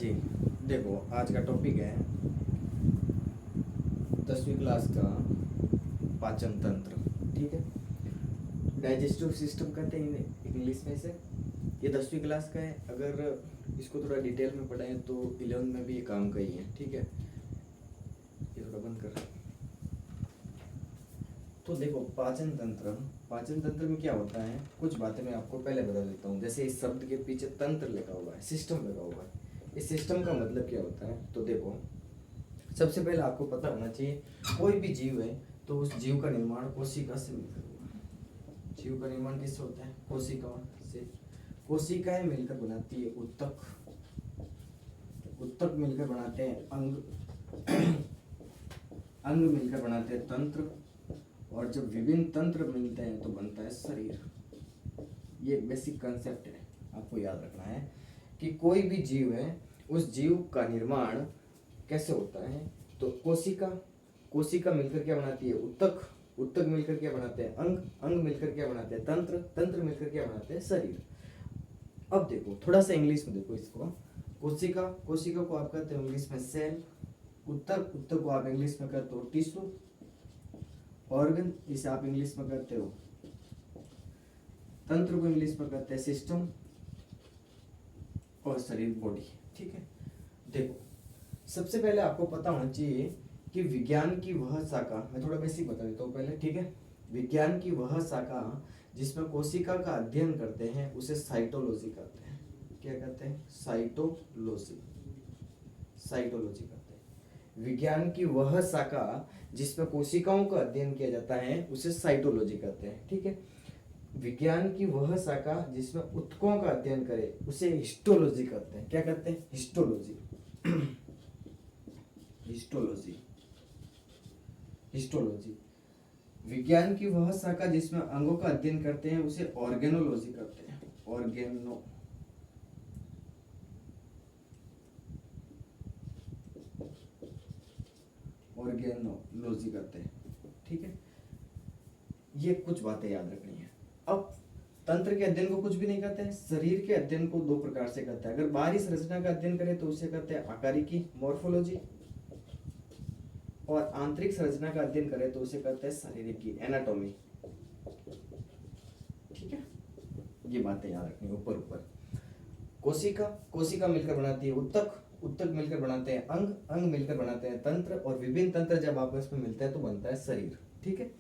जी देखो, आज का टॉपिक है 10वीं क्लास का पाचन तंत्र। ठीक है, डाइजेस्टिव सिस्टम कहते हैं इंग्लिश में से। ये 10वीं क्लास का है। अगर इसको थोड़ा डिटेल में पढ़ाएं तो 11th में भी ये काम का ही है। ठीक है, ये थोड़ा बंद कर। तो देखो, पाचन तंत्र में क्या होता है, कुछ बातें मैं आपको पहले बता देता हूँ। जैसे इस शब्द के पीछे तंत्र लगा हुआ है, सिस्टम लगा हुआ है। इस सिस्टम का मतलब क्या होता है, तो देखो सबसे पहले आपको पता होना चाहिए, कोई भी जीव है तो उस जीव का निर्माण कोशिका से मिलकर हुआ है। जीव का निर्माण किससे होता है, कोशिका से। कोशिकाएं मिलकर बनाती है उत्तक, उत्तक मिलकर बनाते हैं अंग, अंग मिलकर बनाते हैं तंत्र, और जब विभिन्न तंत्र मिलते हैं तो बनता है शरीर। ये बेसिक कंसेप्ट है, आपको याद रखना है कि कोई भी जीव है उस जीव का निर्माण कैसे होता है। तो कोशिका, कोशिका मिलकर क्या बनाती है उत्तक, उत्तक मिलकर क्या बनाते हैं अंग, अंग मिलकर क्या बनाते हैं तंत्र, तंत्र मिलकर क्या बनाते हैं शरीर। अब देखो थोड़ा सा इंग्लिश में देखो इसको। कोशिका, कोशिका को आप कहते हो इंग्लिश में सेल। उत्तक, उत्तक को आप इंग्लिश में कहते हो टिश्यू। ऑर्गन, इसे आप इंग्लिश में कहते हो तंत्र, को इंग्लिश में कहते हैं सिस्टम, और शरीर बॉडी। ठीक है, देखो सबसे पहले आपको पता होना चाहिए कि विज्ञान की वह शाखा, मैं थोड़ा बेसिक बता देता हूँ पहले। ठीक है, विज्ञान की वह शाखा जिसमें कोशिका का अध्ययन करते हैं उसे साइटोलॉजी कहते हैं। क्या कहते हैं, साइटोलॉजी, साइटोलॉजी कहते हैं। विज्ञान की वह शाखा जिसमें कोशिकाओं का अध्ययन किया जाता है उसे साइटोलॉजी कहते हैं। ठीक है, विज्ञान की वह शाखा जिसमें ऊतकों का अध्ययन करे उसे हिस्टोलॉजी कहते हैं। क्या कहते हैं, हिस्टोलॉजी, हिस्टोलॉजी, हिस्टोलॉजी। विज्ञान की वह शाखा जिसमें अंगों का अध्ययन करते हैं उसे ऑर्गेनोलॉजी कहते हैं। ऑर्गेनो, ऑर्गेनोलॉजी कहते हैं। ठीक है, ये कुछ बातें याद रखनी है। अब तंत्र के अध्ययन को कुछ भी नहीं कहते हैं। शरीर के अध्ययन को दो प्रकार से कहते हैं। अगर बाहरी संरचना का अध्ययन करें तो उसे कहते हैं आकारिकी, मॉर्फोलॉजी, और आंतरिक संरचना का अध्ययन करें तो उसे कहते हैं शारीरिकी, एनाटॉमी। ठीक है, ये बातें याद रखनी है ऊपर ऊपर। कोशिका, कोशिका मिलकर बनाती है उत्तक, उत्तक मिलकर बनाते हैं अंग, अंग मिलकर बनाते हैं तंत्र, और विभिन्न तंत्र जब आपस में मिलते हैं तो बनता है शरीर। ठीक है,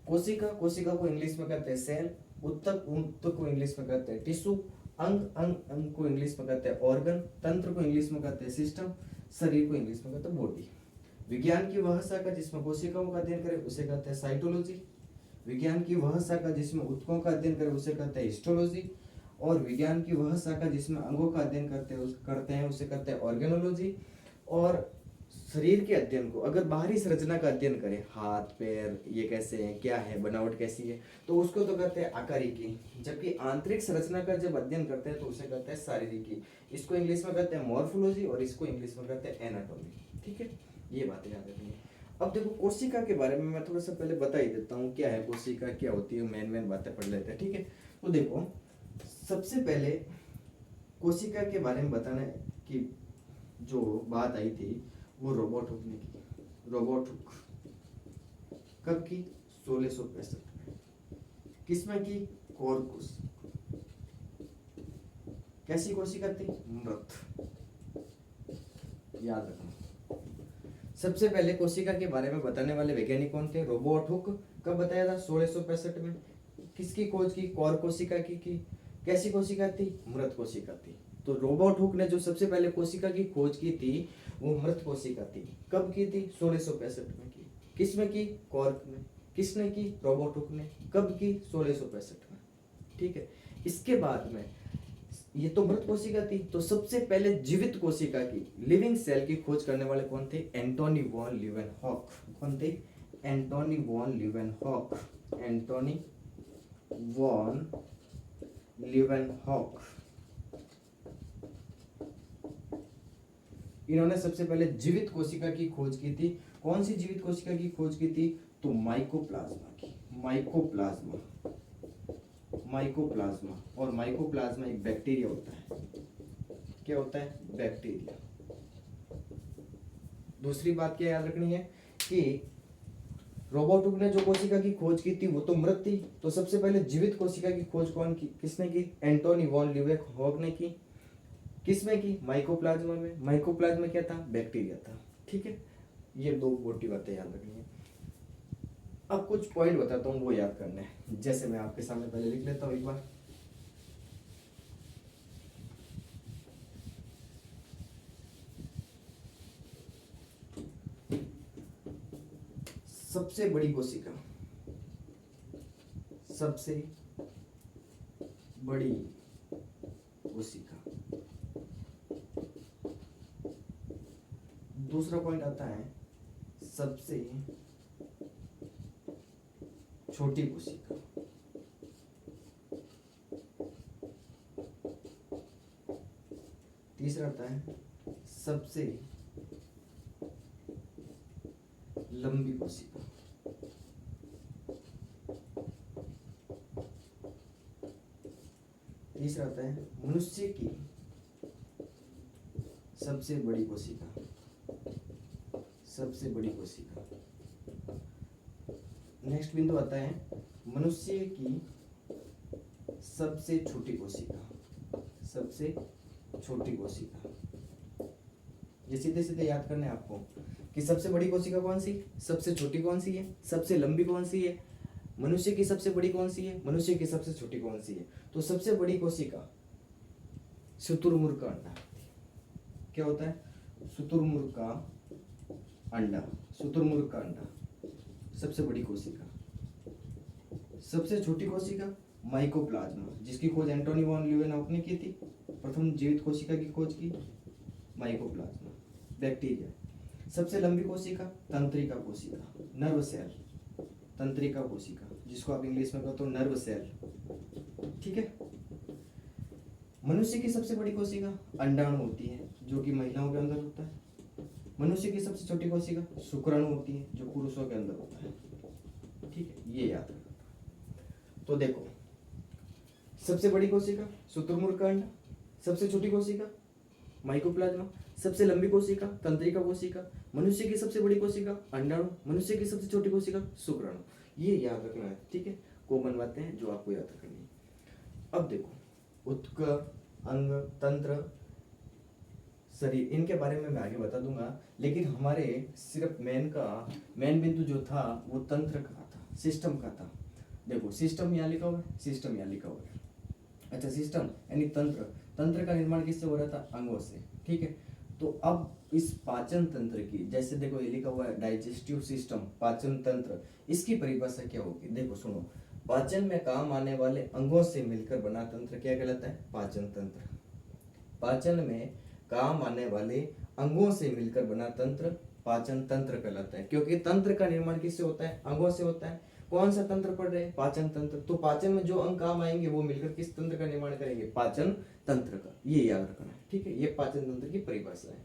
कोशिका, कोशिका को इंग्लिश में कहते हैं सेल। उत्तक, उत्तक को इंग्लिश में कहते हैं टिश्यू। अंग, अंग, अंग को इंग्लिश में कहते हैं ऑर्गन। तंत्र को इंग्लिश में कहते हैं सिस्टम। शरीर को इंग्लिश में कहते हैं बॉडी। विज्ञान की वह शाखा जिसमें कोशिकाओं का अध्ययन करे उसे कहते हैं साइटोलॉजी। विज्ञान की वह शाखा जिसमें ऊतकों का अध्ययन करे उसे कहते हैं हिस्टोलॉजी। और विज्ञान की वह शाखा जिसमें अंगों का अध्ययन करते हैं उसे कहते हैं ऑर्गेनोलॉजी। और शरीर के अध्ययन को, अगर बाहरी संरचना का अध्ययन करें, हाथ पैर ये कैसे हैं, क्या है, बनावट कैसी है, तो उसको तो कहते हैं आकारिकी। जबकि आंतरिक संरचना का जब अध्ययन करते हैं तो उसे कहते हैं शारीरिकी। इसको इंग्लिश में कहते हैं मॉर्फोलॉजी, और इसको इंग्लिश में कहते हैं एनाटॉमी। ठीक है, ये बातें याद रखनी है। अब देखो कोशिका के बारे में मैं थोड़ा सा पहले बता ही देता हूँ, क्या है कोशिका, क्या होती है, मेन बातें पढ़ लेते हैं। ठीक है, तो देखो सबसे पहले कोशिका के बारे में बताने की जो बात आई थी वो रोबोट हुक ने की। रोबोट हुक कब की, 1665 में। किसमें की, कॉर्पस। कैसी कोशिका थी, मृत, याद रखना। सबसे पहले कोशिका के बारे में बताने वाले वैज्ञानिक कौन थे, रोबोट हुक। कब बताया था, 1665 में। किसकी खोज की, कॉर कोशिका की। कैसी कोशिका थी, मृत कोशिका थी। तो रोबोट हुक ने जो सबसे पहले कोशिका की खोज की थी वो मृत कोशिका थी। कब की थी, 1665 में की। किसमें की, कॉर्क में। किसने की, रोबोट हुक ने। कब की, 1665 में। ठीक है, इसके बाद में ये तो मृत कोशिका थी, तो सबसे पहले जीवित कोशिका की, लिविंग सेल की खोज करने वाले कौन थे, एंटोनी वॉन लीवेनहॉक। कौन थे, Antonie van Leeuwenhoek. Antonie van Leeuwenhoek, इन्होंने सबसे पहले जीवित कोशिका की खोज की थी। कौन सी जीवित कोशिका की खोज की थी, तो माइकोप्लाज्मा की। माइकोप्लाज्मा, माइकोप्लाज्मा, और माइकोप्लाज्मा एक बैक्टीरिया होता है। क्या होता है, बैक्टीरिया। दूसरी बात क्या याद रखनी है कि रोबोट ने जो कोशिका की खोज की थी वो तो मृत थी, तो सबसे पहले जीवित कोशिका की खोज किसने की? एंटोनी वॉन ल्यूवेनहॉक ने की। किसमें की? माइकोप्लाज्मा में। माइकोप्लाज्मा क्या था? बैक्टीरिया था। ठीक है, ये दो मोटी बातें याद रखनी है। अब कुछ पॉइंट बताता हूँ, वो याद करने हैं। जैसे मैं आपके सामने पहले लिख लेता हूँ एक बार। सबसे बड़ी कोशिका, सबसे बड़ी कोशिका। दूसरा पॉइंट आता है सबसे छोटी कोशिका। तीसरा आता है सबसे लंबी कोशिका। तीसरा आता है मनुष्य की सबसे बड़ी कोशिका। सबसे बड़ी कोशिका। नेक्स्ट बिंदु आता है मनुष्य की सबसे छोटी कोशिका। सबसे छोटी कोशिका। ये सीधे सीधे याद करना है आपको कि सबसे बड़ी कोशिका कौन सी, सबसे छोटी कौन सी है, सबसे लंबी कौन सी है, मनुष्य की सबसे बड़ी कौन सी है, मनुष्य की सबसे छोटी कौन सी है। तो सबसे बड़ी कोशिका शुतुरमुर्ग का अंडा। क्या होता है? शुतुरमुर्ग का अंडा। शुतुरमुर्ग का अंडा सबसे बड़ी कोशिका। सबसे छोटी कोशिका माइकोप्लाज्मा, जिसकी खोज एंटोनी वॉन ल्यूवेनहॉक ने की थी। प्रथम जीवित कोशिका की खोज की माइकोप्लाज्मा, बैक्टीरिया। सबसे लंबी कोशिका तंत्रिका कोशिका, नर्व सेल। तंत्रिका कोशिका, जिसको आप इंग्लिश में कहते हो नर्व सेल। ठीक है। मनुष्य की सबसे बड़ी कोशिका अंडाणु होती है, जो कि महिलाओं के अंदर होता है। मनुष्य की सबसे छोटी कोशिका शुक्राणु होती है, जो पुरुषों के अंदर होता है। ठीक है, ये याद रखना। तो देखो, सबसे बड़ी कोशिका शुतुरमुर्ग का अंडा, सबसे छोटी कोशिका माइकोप्लाज्मा, सबसे लंबी कोशिका तंत्रिका कोशिका, मनुष्य की सबसे बड़ी कोशिका अंडाणु, मनुष्य की सबसे छोटी कोशिका शुक्राणु। ये याद रखना है। ठीक है, कॉमन बातें हैं जो आपको याद रखनी है। अब देखो, उत्तक, अंग, तंत्र, शरीर, इनके बारे में मैं आगे बता दूंगा, लेकिन हमारे सिर्फ मेन बिंदु जो था वो तंत्र का था, सिस्टम का था। देखो, सिस्टम यहाँ लिखा हुआ है, सिस्टम यहाँ लिखा हुआ है। अच्छा, सिस्टम यानी तंत्र। तंत्र का निर्माण किससे हो रहा था? अंगों से। ठीक है, तो अब इस पाचन तंत्र की, जैसे देखो ये लिखा हुआ है डाइजेस्टिव सिस्टम, पाचन तंत्र, इसकी परिभाषा क्या होगी? देखो सुनो, पाचन में काम आने वाले अंगों से मिलकर बना तंत्र क्या कहलाता है? पाचन तंत्र। पाचन में काम आने वाले अंगों से मिलकर बना तंत्र पाचन तंत्र कहलाता है, क्योंकि तंत्र का निर्माण किससे होता है? अंगों से होता है। कौन सा तंत्र पढ़ रहे हैं? पाचन तंत्र। तो पाचन में जो अंग काम आएंगे वो मिलकर किस तंत्र का निर्माण करेंगे? पाचन तंत्र का। ये याद रखना है। ठीक है, ये पाचन तंत्र की परिभाषा है।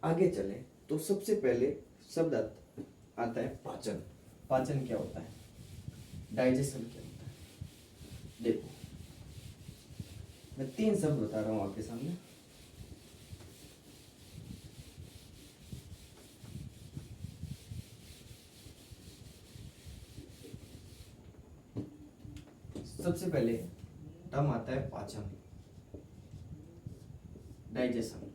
आगे चले तो सबसे पहले शब्द आता है पाचन। पाचन क्या होता है? डाइजेशन क्या होता है? देखो, मैं 3 शब्द बता रहा हूं आपके सामने। सबसे पहले टर्म आता है पाचन, डाइजेशन।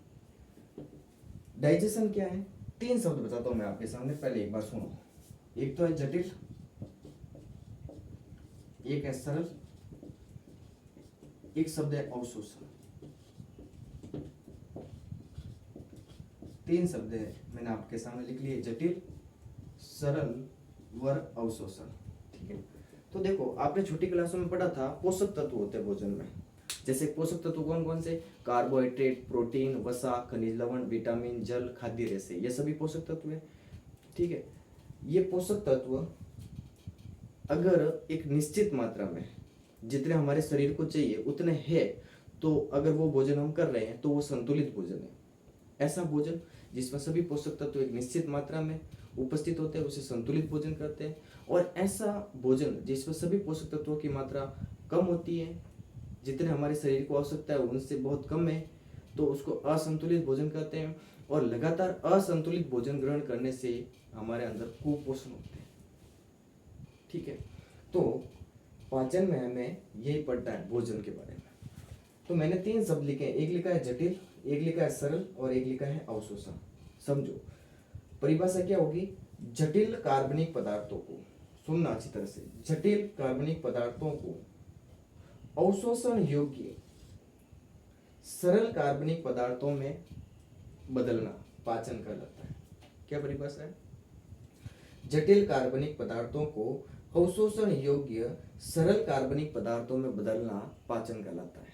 डाइजेशन क्या है? 3 शब्द बताता हूं मैं आपके सामने, पहले एक बार सुनो। एक तो है जटिल, एक है सरल, एक शब्द है अवशोषण। 3 शब्द है, मैंने आपके सामने लिख लिए, जटिल, सरल व अवशोषण। ठीक है, तो देखो, आपने छोटी क्लासों में पढ़ा था पोषक तत्व होते हैं भोजन में। जैसे पोषक तत्व कौन कौन से? कार्बोहाइड्रेट, प्रोटीन, वसा, खनिज लवण, विटामिन, जल, खाद्य रेशे, ये सभी पोषक तत्व है। ठीक है, ये पोषक तत्व अगर एक निश्चित मात्रा में, जितने हमारे शरीर को चाहिए उतने है, तो अगर वो भोजन हम कर रहे हैं तो वो संतुलित भोजन है। ऐसा भोजन जिसमें सभी पोषक तत्व एक निश्चित मात्रा में उपस्थित होते हैं उसे संतुलित भोजन कहते हैं। और ऐसा भोजन जिसमें सभी पोषक तत्वों की मात्रा कम होती है, जितने हमारे शरीर को आवश्यकता है उनसे बहुत कम है, तो उसको असंतुलित भोजन कहते हैं। और लगातार असंतुलित भोजन ग्रहण करने से हमारे अंदर कुपोषण होते हैं। ठीक है, तो पाचन में हमें यही पढ़ना है भोजन के बारे में। तो मैंने 3 शब्द लिखे हैं, एक लिखा है जटिल, एक लिखा है सरल और एक लिखा है अवशोषण। समझो परिभाषा क्या होगी। जटिल कार्बनिक पदार्थों को, सुनना अच्छी तरह से, जटिल कार्बनिक पदार्थों को अवशोषण योग्य सरल कार्बनिक पदार्थों में बदलना पाचन कहलाता है। क्या परिभाषा है। जटिल कार्बनिक पदार्थों को अवशोषण योग्य सरल कार्बनिक पदार्थों में बदलना पाचन कहलाता है।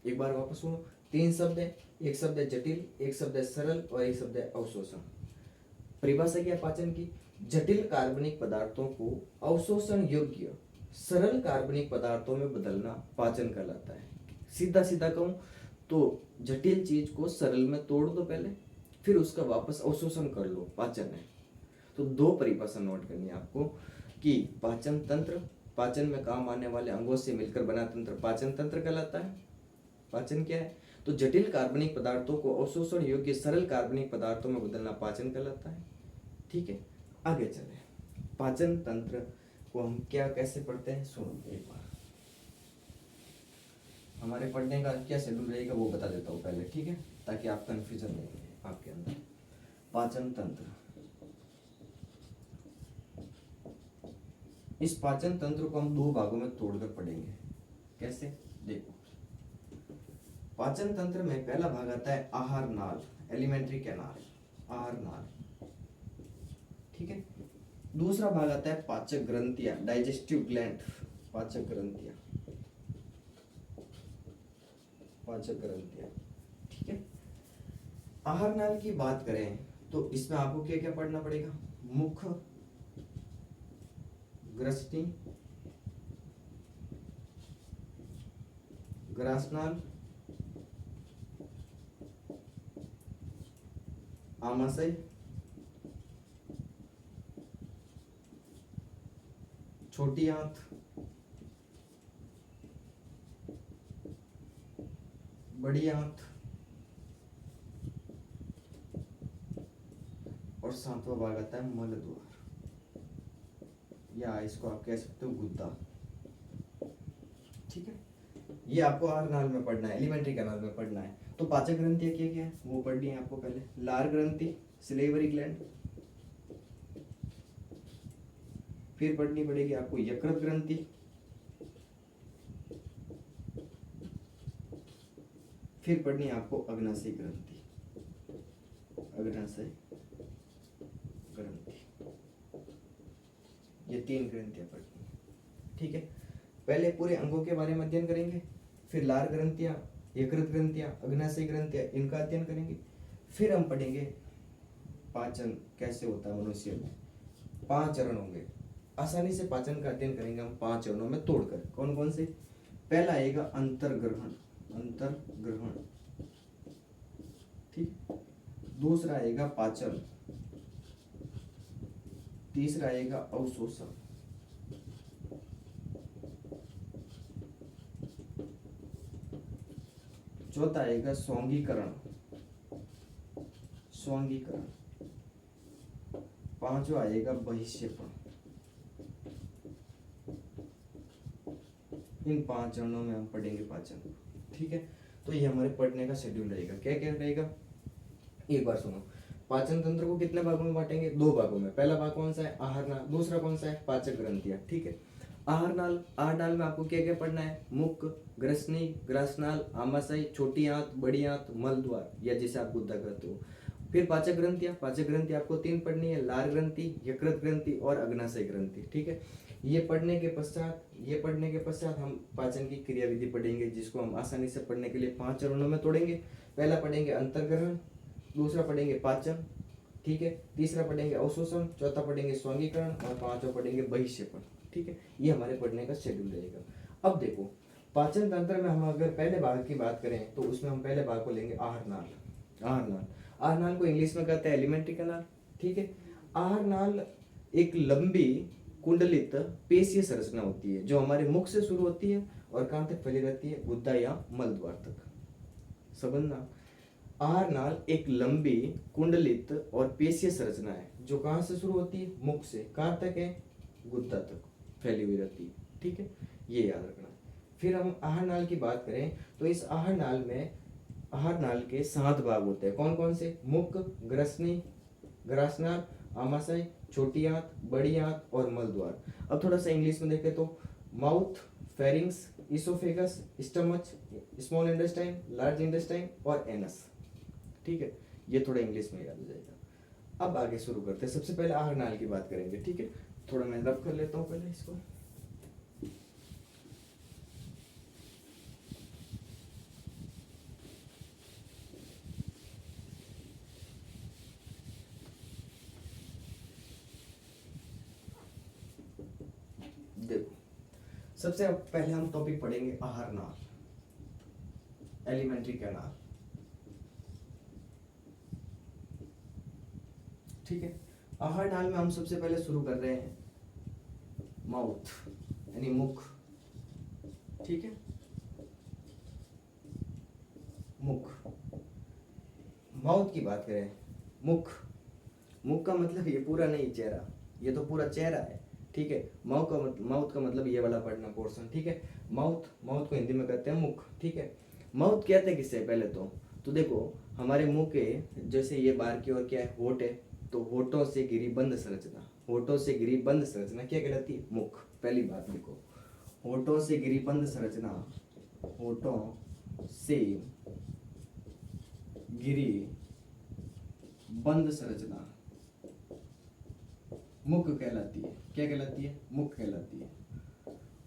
एक बार वापस सुनो, 3 शब्द है, एक शब्द है जटिल, एक शब्द है सरल और एक शब्द है अवशोषण। परिभाषा क्या है पाचन की। जटिल कार्बनिक पदार्थों को अवशोषण योग्य सरल कार्बनिक पदार्थों में बदलना पाचन कहलाता है। सीधा सीधा कहूं तो जटिल चीज को सरल में तोड़ दो पहले, फिर उसका वापस अवशोषण कर लो, पाचन है। तो 2 परिभाषा नोट करनी है आपको कि पाचन तंत्र, पाचन में काम आने वाले अंगों से मिलकर बना तंत्र पाचन तंत्र कहलाता है। पाचन क्या है, तो जटिल कार्बनिक पदार्थों को अवशोषण योग्य सरल कार्बनिक पदार्थों में बदलना पाचन कहलाता है। ठीक है, आगे चले। पाचन तंत्र को हम क्या कैसे पढ़ते हैं, सुनो एक बार। हमारे पढ़ने का क्या शेड्यूल रहेगा वो बता देता हूँ पहले, ठीक है, ताकि आप कंफ्यूजन नहीं है आपके अंदर। पाचन तंत्र, इस पाचन तंत्र को हम 2 भागों में तोड़कर पढ़ेंगे। कैसे, देखो। पाचन तंत्र में पहला भाग आता है आहार नाल, एलिमेंट्री कैनाल, आहार नाल। ठीक है, दूसरा भाग आता है पाचक ग्रंथियां, डाइजेस्टिव ग्लैंड, पाचक ग्रंथियां, पाचक ग्रंथियां। ठीक है, आहार नाल की बात करें तो इसमें आपको क्या क्या पढ़ना पड़ेगा। मुख, ग्रसनी, ग्रासनाल, आमाशय, छोटी आंत, बड़ी आंत और 7वां भाग आता है मल द्वार, या इसको आप कह सकते हो गुद्दा। ठीक है, ये आपको आहार नाल में पढ़ना है, एलिमेंट्री कैनाल में पढ़ना है। तो पाचक ग्रंथियां क्या क्या है वो पढ़नी है आपको पहले। लार ग्रंथि, सिलेवरी ग्लैंड, फिर पढ़नी पड़ेगी आपको यकृत ग्रंथि, फिर पढ़नी है आपको अग्नाशय ग्रंथि, अग्नाशय ग्रंथि। ये 3 ग्रंथियां पढ़नी है। ठीक है, पहले पूरे अंगों के बारे में अध्ययन करेंगे, फिर लार ग्रंथियां, यकृत ग्रंथियां, अग्नाशय ग्रंथियां, इनका अध्ययन करेंगे। फिर हम पढ़ेंगे पाचन कैसे होता है मनुष्य में। 5 चरण होंगे, आसानी से पाचन का अध्ययन करेंगे हम 5 चरणों में तोड़कर। कौन कौन से। पहला आएगा अंतर्ग्रहण, अंतर्ग्रहण। ठीक, दूसरा आएगा पाचन, तीसरा आएगा अवशोषण, चौथा आएगा स्वांगीकरण, स्वांगीकरण, 5वां आएगा बहिक्षेपण। इन 5 चरणों में हम पढ़ेंगे पाचन। ठीक है, तो ये हमारे पढ़ने का शेड्यूल रहेगा। क्या क्या रहेगा, एक बार सुनो। पाचन तंत्र को कितने भागों में बांटेंगे, 2 भागों में। पहला भाग कौन सा है, आहार नाल, दूसरा कौन सा है, पाचक ग्रंथियां। ठीक है, आहार नाल, आहार नाल में आपको क्या क्या पढ़ना है। मुख, ग्रसनी, ग्रासनाल, आमाशय, छोटी आंत, बड़ी आंत, मल द्वार, या जिसे आप गुद्दा कहते हो। फिर पाचक ग्रंथियां, पाचक ग्रंथि आपको 3 पढ़नी है, लार ग्रंथि, यकृत ग्रंथि और अग्नाशय ग्रंथि। ठीक है, ये पढ़ने के पश्चात हम पाचन की क्रिया विधि पढ़ेंगे, जिसको हम आसानी से पढ़ने के लिए 5 चरणों में तोड़ेंगे। पहला पढ़ेंगे अंतर्ग्रहण, दूसरा पढ़ेंगे पाचन, ठीक है, तीसरा पढ़ेंगे अवशोषण, चौथा पढ़ेंगे स्वांगीकरण और 5वां पढ़ेंगे बहिक्षेपण। ठीक है, ये हमारे पढ़ने का शेड्यूल रहेगा। अब देखो, पाचन तंत्र में हम अगर पहले भाग की बात करें तो उसमें हम पहले भाग को लेंगे आहार नाल। आहार नाल, आहार नाल को इंग्लिश में कहते हैं एलिमेंट्री कैनाल। ठीक है, आहार नाल एक लंबी कुंडलित पेशीय संरचना होती है जो हमारे मुख से शुरू होती है और कहां तक फैली रहती है, गुद्दा या मल द्वार तक। समझना, आहार नाल एक लंबी कुंडलित और पेशीय संरचना है जो कहाँ से शुरू होती है, मुख से कहाँ तक है, गुद्दा तक फैली हुई रहती है। ठीक है, ये याद रखना। फिर हम आहार नाल की बात करें तो इस आहार नाल में आहार नाल के 7 भाग होते हैं। कौन कौन से, मुख, ग्रसनी, ग्रासनाल, आमाशय, छोटी आंत, बड़ी आंत और मलद्वार। अब थोड़ा सा इंग्लिश में देखें तो mouth, pharynx, oesophagus, stomach, small intestine, large intestine और एनस। ठीक है, ये थोड़ा इंग्लिश में याद हो जाएगा। अब आगे शुरू करते हैं। सबसे पहले आहार नाल की बात करेंगे। ठीक है, थोड़ा मैं रब कर लेता हूँ पहले इसको। देखो, सबसे पहले हम टॉपिक पढ़ेंगे आहार नाल, एलिमेंट्री कैनाल। ठीक है, आहार नाल में हम सबसे पहले शुरू कर रहे हैं माउथ यानी मुख। ठीक है, मुख, माउथ की बात करें, मुख, मुख का मतलब ये पूरा नहीं चेहरा, ये तो पूरा चेहरा है। ठीक है, माउथ का मतलब ये वाला पढ़ना पोर्शन। ठीक है, माउथ, माउथ को हिंदी में कहते हैं मुख। ठीक है, माउथ कहते हैं किससे पहले तो देखो हमारे मुंह के जैसे ये बाहर की ओर क्या है, होठ है, तो होठों से घिरी बंद संरचना, होठों से घिरी बंद संरचना क्या कहलाती है, मुख। पहली बात लिखो, होठों से घिरी बंद संरचना, होठों से घिरी बंद संरचना मुख कहलाती है। क्या कहलाती है, मुख कहलाती है।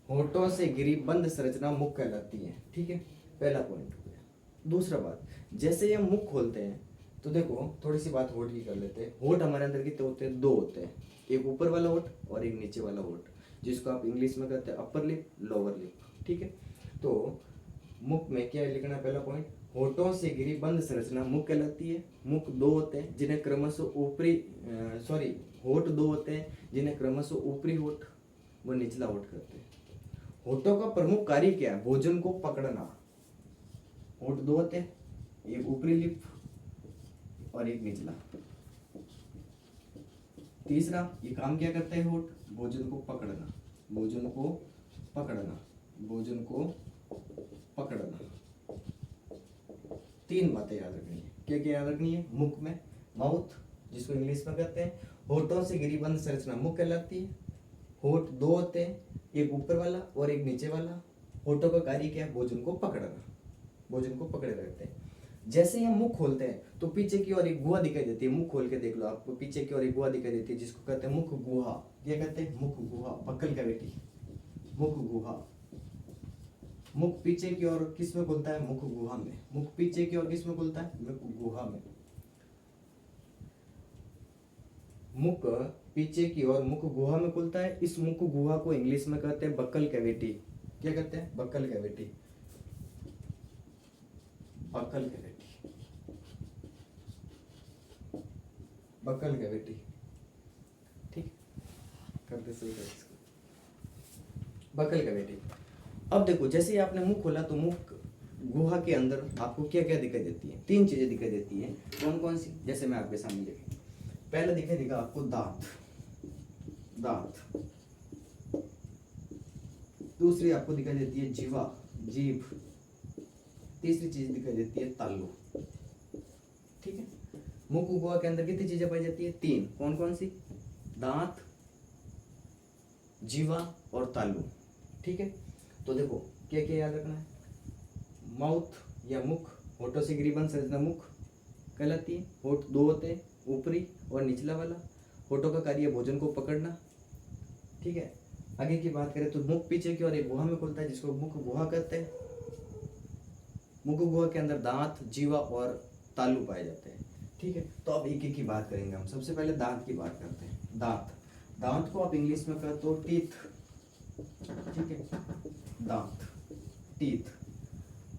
होठों से घिरी बंद संरचना मुख कहलाती है। ठीक है, पहला पॉइंट हो गया। दूसरा बात, जैसे ये मुख खोलते हैं तो देखो थोड़ी सी बात होठ की कर लेते हैं। होठ हमारे अंदर कितने होते हैं, 2 होते हैं, एक ऊपर वाला होठ और एक नीचे वाला होठ, जिसको आप इंग्लिश में कहते हैं अपर लिप, लोअर लिप। ठीक है, तो मुख में क्या लिखना है, पहला पॉइंट, होठों से घिरी बंद संरचना मुख कहलाती है। मुख 2 होते हैं जिन्हें क्रमशः ऊपरी होठ 2 होते हैं जिन्हें क्रमशः ऊपरी होठ व निचला होठ कहते हैं। होठों का प्रमुख कार्य क्या है, भोजन को पकड़ना। होठ 2 होते हैं, एक ऊपरी लिप और एक निचला। तीसरा, ये काम क्या करता है होठ, भोजन को पकड़ना, भोजन को पकड़ना, भोजन को पकड़ना। 3 बातें याद रखनी है। क्या क्या याद रखनी है, मुख में माउथ, जिसको इंग्लिश में कहते हैं, होठों से घिरी बंद संरचना मुख कहलाती है। होठ 2 होते हैं, एक ऊपर वाला और एक नीचे वाला। होठों का कार्य क्या है, भोजन को पकड़ना, भोजन को पकड़े रहते हैं। जैसे ही हम मुख खोलते हैं तो पीछे की ओर एक गुहा दिखाई देती है। मुख खोल के देख लो, आपको पीछे की ओर एक गुहा दिखाई देती है जिसको कहते हैं मुख गुहा। क्या कहते हैं, मुख गुहा, बक्कल कैविटी, मुख गुहा। मुख पीछे की ओर किस में खुलता है, मुख गुहा में। मुख पीछे की ओर किस में खुलता है, मुख गुहा में। मुख पीछे की ओर मुख गुहा में खुलता है। इस मुख गुहा को इंग्लिश में कहते हैं बक्कल कैविटी। क्या कहते हैं, buccal cavity, buccal cavity, buccal cavity. ठीक, करते सही कर इसको, बक्कल कैविटी। अब देखो जैसे ही आपने मुंह खोला तो मुख गुहा के अंदर आपको क्या क्या दिखाई देती है, 3 चीजें दिखाई देती है। कौन कौन सी, जैसे मैं आपके सामने लिखूं, पहले दिखाई देगा आपको दांत, दांत। दूसरी आपको दिखाई देती है जीवा, जीभ। तीसरी चीज दिखाई देती है तालू। ठीक है, मुख गुहा के अंदर कितनी चीजें पाई जाती है, 3। कौन कौन सी, दांत, जीवा और तालू। ठीक है, तो देखो क्या क्या याद रखना है, माउथ या मुख, होठों से घिरी बंद संरचना मुख कहलाती है। होठ 2 होते हैं, ऊपरी और निचला वाला। होठों का कार्य भोजन को पकड़ना। ठीक है, आगे की बात करें तो मुख पीछे की ओर एक गुहा में खुलता है जिसको मुख गुहा कहते हैं। मुख गुहा के अंदर दांत, जीवा और तालू पाए जाते हैं। ठीक है, तो अब एक एक की बात करेंगे हम। सबसे पहले दांत की बात करते हैं। दांत, दांत को आप इंग्लिश में कहते हो टीथ। ठीक है, दांत, टीथ।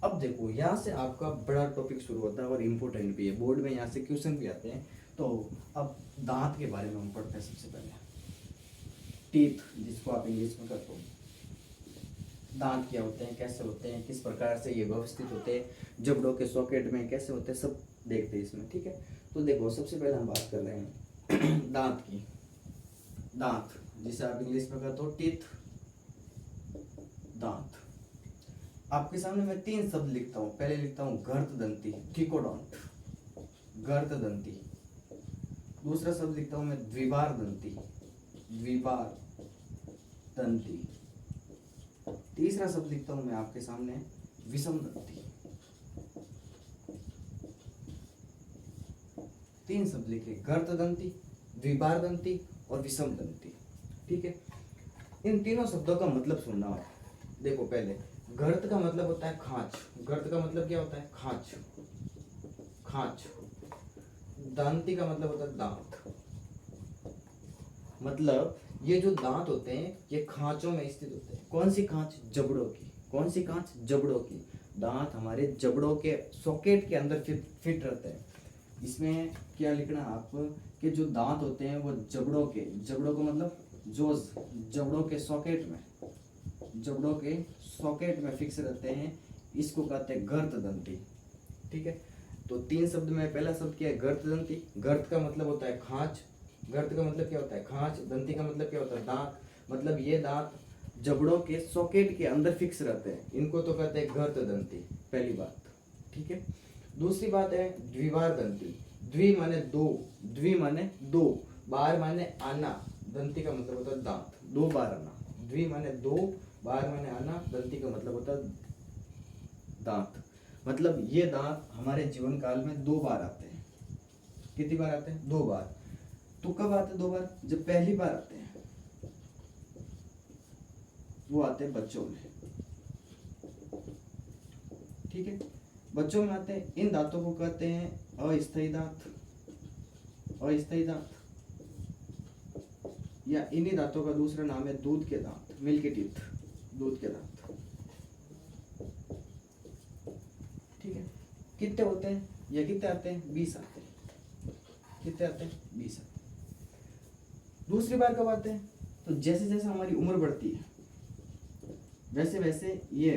अब देखो यहाँ से आपका बड़ा टॉपिक शुरू होता है और इम्पोर्टेंट भी है, बोर्ड में यहाँ से क्वेश्चन भी आते हैं। तो अब दांत के बारे में हम पढ़ते हैं। सबसे पहले टीथ, जिसको आप इंग्लिश में कहते हो, क्या होते हैं, कैसे होते हैं, किस प्रकार से ये व्यवस्थित होते हैं, जबड़ों के सॉकेट में कैसे होते हैं, सब देखते हैं इसमें, ठीक है। तो देखो सबसे पहले हम बात कर रहे हैं दांत की। दांत, जिसे आप इंग्लिश में कहते हो टीथ, दांत। आपके सामने मैं 3 शब्द लिखता हूँ। पहले लिखता हूँ गर्तदंती, ट्रिकोडोंट, गर्तदंती। दूसरा शब्द लिखता हूँ मैं द्विबार दंती, द्विबार दंती। तीसरा शब्द लिखता हूँ मैं आपके सामने विषम दंती। 3 शब्द लिखे, गर्तदंती, द्विबार दंती और विषम दंती, ठीक है। इन तीनों शब्दों का मतलब सुनना आप। देखो पहले गर्त का मतलब होता है खांच। गर्त का मतलब क्या होता है? खांच, खांच। दांती का मतलब होता है दांत। मतलब ये जो दांत होते हैं ये खांचों में स्थित होते हैं। कौन सी खांच? जबड़ों की। कौन सी खांच? जबड़ों की। दांत हमारे जबड़ों के सॉकेट के अंदर फिट रहते हैं। इसमें क्या लिखना आप कि जो दांत होते हैं वो जबड़ों के, जबड़ों को मतलब जोज, जबड़ों के सॉकेट में, जबड़ों के सॉकेट में फिक्स रहते हैं। इसको कहते हैं गर्तदंती, ठीक है। तो 3 शब्द में पहला शब्द क्या है? गर्तदंती। गर्त का मतलब होता है खांच। गर्त का मतलब क्या होता है? खांच। दंती का मतलब क्या होता है? दांत। मतलब ये दांत जबड़ों के सॉकेट के अंदर फिक्स रहते हैं, इनको तो कहते हैं गर्तदंती। पहली बात, ठीक है। दूसरी बात है द्विबार दंती। द्वि माने दो, द्वि माने दो, बार माने आना, दंती का मतलब होता है दांत, 2 बार आना। द्वि माने 2, बार माने आना, दंती का मतलब होता है दांत। मतलब ये दांत हमारे जीवन काल में 2 बार आते हैं। कितनी बार आते हैं? 2 बार। तो कब आते हैं 2 बार? जब पहली बार आते हैं वो आते हैं बच्चों में, ठीक है। बच्चों में आते हैं। इन दांतों को कहते हैं अस्थायी दांत, अस्थायी दांत। या इन्हीं दांतों का दूसरा नाम है दूध के दांत, मिल्क टीथ, दूध के दांत, ठीक है। कितने होते हैं या कितने आते हैं? 20 आते हैं। कितने आते हैं? 20 आते हैं। दूसरी बार कब आते हैं? तो जैसे जैसे हमारी उम्र बढ़ती है वैसे वैसे ये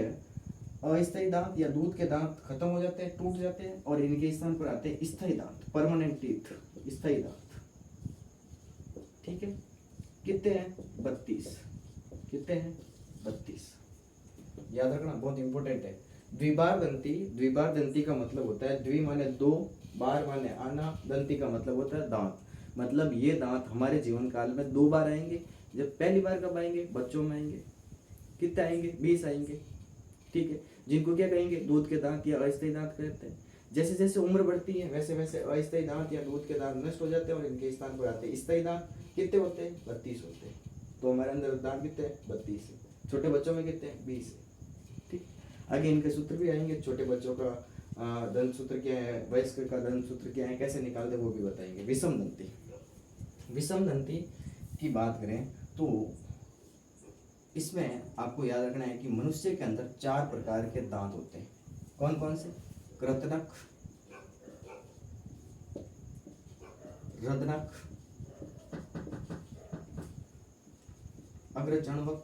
अस्थायी दांत या दूध के दांत खत्म हो जाते हैं, टूट जाते हैं, और इनके स्थान पर आते हैं स्थायी दांत, परमानेंट टीथ, स्थायी दांत, ठीक है। कितने हैं? 32। कितने हैं? 32। याद रखना, बहुत इंपॉर्टेंट है। द्विबार दंती, द्विबार दंती का मतलब होता है द्वि माने 2, बार माने आना, दंती का मतलब होता है दांत। मतलब ये दांत हमारे जीवन काल में 2 बार आएंगे। जब पहली बार कब आएंगे? बच्चों में आएंगे। कितने आएंगे? 20 आएंगे, ठीक है। जिनको क्या कहेंगे? दूध के दांत या अस्थायी दांत कहते हैं। जैसे जैसे उम्र बढ़ती है वैसे वैसे अस्थायी दांत या दूध के दांत नष्ट हो जाते हैं और इनके स्थान पर आते हैं स्थायी दांत। कितने होते हैं? 32 होते हैं। तो हमारे अंदर दांत कितने हैं? 32 है। छोटे बच्चों में कितने हैं? 20 है, ठीक। आगे इनके सूत्र भी आएंगे। छोटे बच्चों का दंत सूत्र क्या है, वयस्क का दंत सूत्र क्या है, कैसे निकालते वो भी बताएंगे। विषम दंती, विषम दंती की बात करें तो इसमें आपको याद रखना है कि मनुष्य के अंदर 4 प्रकार के दांत होते हैं। कौन कौन से? कृतनक, रदनक, अग्रचणवक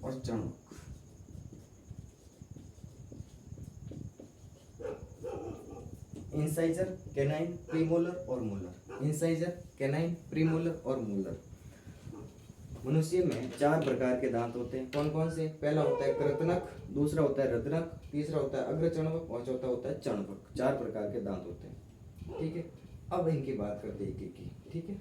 और चणवक। इंसाइजर, कैनाइन, प्रीमोलर और मोलर। इंसाइजर, कैनाइन, प्रीमोलर और मोलर। मनुष्य में 4 प्रकार के दांत होते हैं। कौन कौन से? पहला होता है कृतनक, दूसरा होता है रदनक, तीसरा होता है अग्रचणवक और चौथा होता है चणवक। 4 प्रकार के दांत होते हैं, ठीक है। अब इनकी बात करते हैं एक एक की, ठीक है।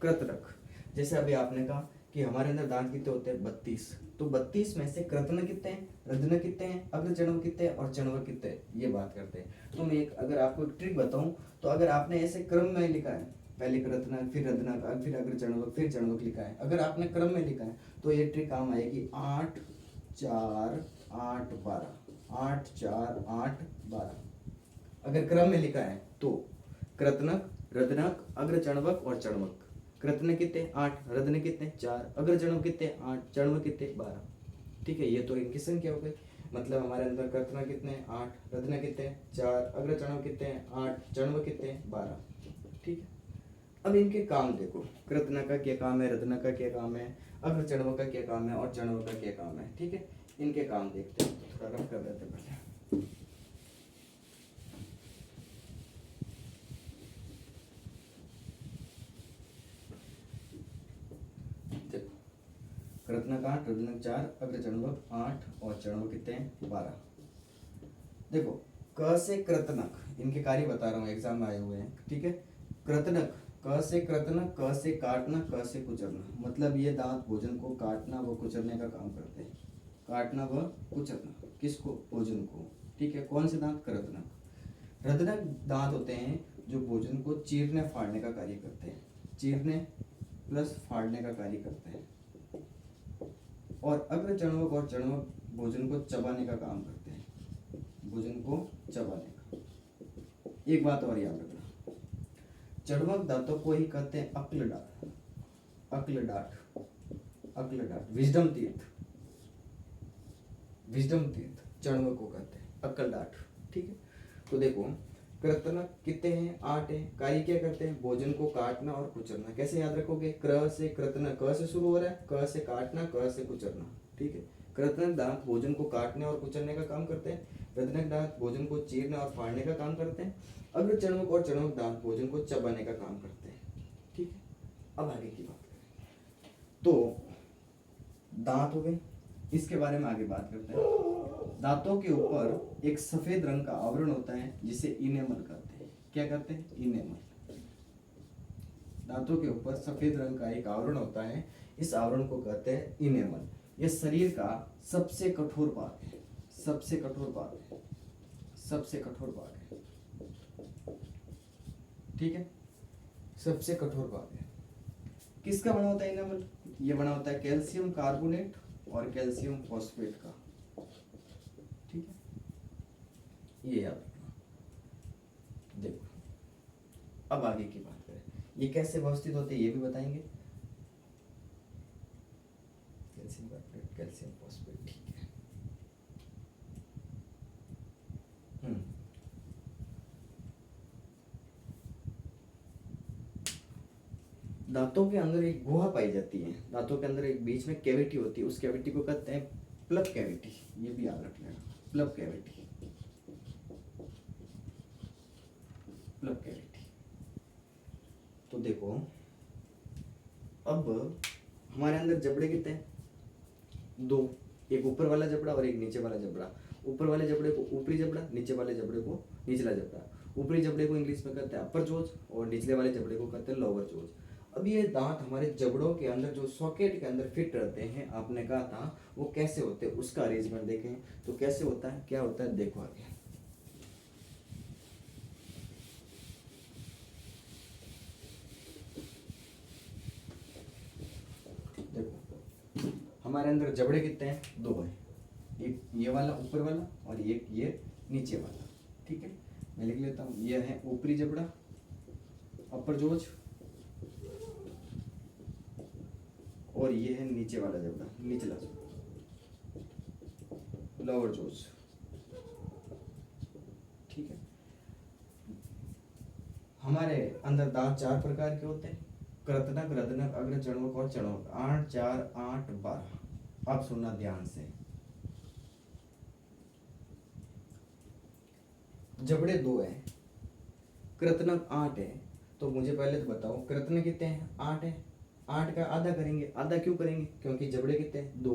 कृतनक, जैसे अभी आपने कहा कि हमारे अंदर दांत कितने होते हैं? 32। तो 32 में से कृतनक कितने हैं, रदनक कितने हैं, अग्रचणवक कितने हैं और चणवक कितने हैं, ये बात करते हैं। तो मैं एक अगर आपको एक ट्रिक बताऊं, तो अगर आपने ऐसे क्रम में लिखा है, पहले कृतनक, फिर रदनक, फिर अग्रचणवक, फिर चणवक लिखा है, अगर आपने क्रम में लिखा है तो ये ट्रिक काम आएगी। 8 4 8 12, 8 4 8 12। अगर क्रम में लिखा है तो कृतनक, रदनक, अग्रचणवक और चणवक। कृतनक कितने? 8, रदनक कितने? 4, अग्रचणवक कितने? 8, चणवक कितने? 12, ठीक है। ये तो इनकी संख्या हो गई। मतलब हमारे अंदर कृतनक कितने? 8, रदनक कितने? 4, अग्रचणवक कितने? 8, चणवक कितने? 12, ठीक है। अब इनके काम देखो, कृतनक का क्या काम है, रदनक का क्या काम है, अग्रचणवक का क्या काम है और चणवक का क्या काम है, ठीक है। इनके काम देखते हैं, थोड़ा रफ कर देते हैं पहले। देखो, कृतनक 8, रदनक 4, अग्रचर्वक 8 और चर्वक कितने हैं? 12। देखो, क से कृतनक, इनके कार्य बता रहा हूँ, एग्जाम में आए हुए हैं, ठीक है। कृतनक, क से कृतनक, क से काटना, क से कुचरना, मतलब ये दांत भोजन को काटना व कुचरने का काम करते हैं। काटना व कुचरना, किसको? भोजन को, ठीक है। कौन से दांत? कृतनक। रदनक दांत होते हैं जो भोजन को चीरने फाड़ने का कार्य करते हैं, चीरने प्लस फाड़ने का कार्य करते हैं। और अग्रचर्वक और चर्वक भोजन को चबाने का काम करते हैं, भोजन को चबाने का। एक बात और याद रखना, चर्वक दांतों को ही कहते हैं अक्लडाट, अक्लडाट, अक्लडाट, विजडम टीथ, विजडम टीथ चर्वक को कहते हैं अक्लडाट, ठीक है। तो देखो, कृतनक कितने हैं? 8 है। कार्य क्या करते हैं? भोजन को काटना और कुचरना। कैसे याद रखोगे? क्र से कृतनक, क से शुरू हो रहा है, क से काटना, क से कुचरना, ठीक है। कृतनक दांत भोजन को काटने और कुचलने का काम करते हैं। रदनक दांत भोजन को चीरने और फाड़ने का काम करते हैं। अग्रचर्वक और चर्वक दांत भोजन को चबाने का काम करते हैं, ठीक है। अब आगे की बात करें तो दांत हो गए, इसके बारे में आगे बात करते हैं। दांतों के ऊपर एक सफेद रंग का आवरण होता है जिसे इनेमल कहते हैं। क्या कहते हैं? इनेमल। दांतों के ऊपर सफेद रंग का एक आवरण होता है, इस आवरण को कहते हैं इनेमल। यह शरीर का सबसे कठोर भाग है, सबसे कठोर भाग है, सबसे कठोर भाग है, ठीक है। सबसे कठोर भाग है। किसका बना होता है इनेमल? ये बना होता है कैल्शियम कार्बोनेट और कैल्शियम फॉस्फेट का, ठीक है। ये याद रखना। देखो, अब आगे की बात करें, ये कैसे व्यवस्थित होते हैं ये भी बताएंगे। कैल्शियम कार्बोनेट, कैल्शियम फॉस्फेट, ठीक है। दांतों के अंदर एक गुहा पाई जाती है, दांतों के अंदर एक बीच में कैविटी होती है, उस कैविटी को कहते हैं प्लब कैविटी। ये भी याद रख लेना, प्लब कैविटी, प्लब कैविटी। तो देखो, अब हमारे अंदर जबड़े कितने हैं? 2, एक ऊपर वाला जबड़ा और एक नीचे वाला जबड़ा। ऊपर वाले जबड़े को ऊपरी जबड़ा, नीचे वाले जबड़े को निचला जबड़ा। ऊपरी जबड़े को इंग्लिश में कहते हैं अपर जोज और निचले वाले जबड़े को कहते हैं लोअर जोज। अब ये दांत हमारे जबड़ों के अंदर जो सॉकेट के अंदर फिट रहते हैं, आपने कहा था वो कैसे होते हैं, उसका अरेंजमेंट देखें तो कैसे होता है, क्या होता है, देखो आगे। देखो, हमारे अंदर जबड़े कितने हैं? 2 हैं, एक ये वाला ऊपर वाला और एक ये नीचे वाला, ठीक है। मैं लिख लेता हूँ, ये है ऊपरी जबड़ा अपर जोज और ये है नीचे वाला जबड़ा निचला लोअर जोज, ठीक है। हमारे अंदर दांत 4 प्रकार के होते हैं, कृतनक, रदनक, अग्रचर्वक और चर्वक। 8, 4, 8, 12। अब सुनना ध्यान से, जबड़े 2 हैं, कृतनक 8 है, तो मुझे पहले तो बताओ कृतनक कितने हैं? 8 है। 8 का आधा करेंगे, आधा क्यों करेंगे? क्योंकि जबड़े कितने हैं? 2।